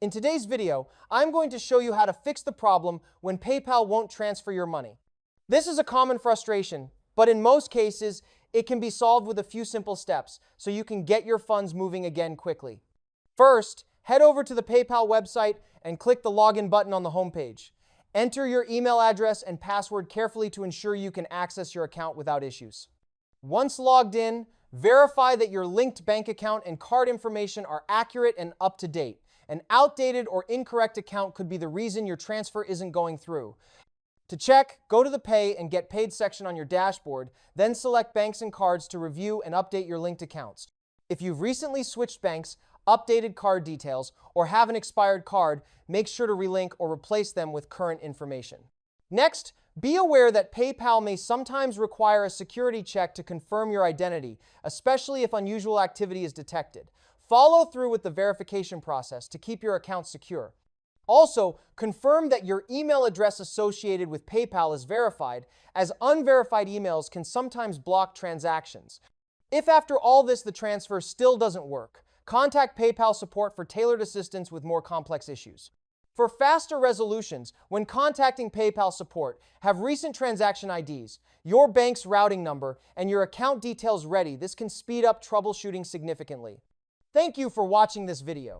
In today's video, I'm going to show you how to fix the problem when PayPal won't transfer your money. This is a common frustration, but in most cases, it can be solved with a few simple steps so you can get your funds moving again quickly. First, head over to the PayPal website and click the login button on the homepage. Enter your email address and password carefully to ensure you can access your account without issues. Once logged in, verify that your linked bank account and card information are accurate and up to date. An outdated or incorrect account could be the reason your transfer isn't going through. To check, go to the Pay and Get Paid section on your dashboard, then select Banks and Cards to review and update your linked accounts. If you've recently switched banks, updated card details, or have an expired card, make sure to relink or replace them with current information. Next, be aware that PayPal may sometimes require a security check to confirm your identity, especially if unusual activity is detected. Follow through with the verification process to keep your account secure. Also, confirm that your email address associated with PayPal is verified, as unverified emails can sometimes block transactions. If after all this the transfer still doesn't work, contact PayPal support for tailored assistance with more complex issues. For faster resolutions, when contacting PayPal support, have recent transaction IDs, your bank's routing number, and your account details ready. This can speed up troubleshooting significantly. Thank you for watching this video.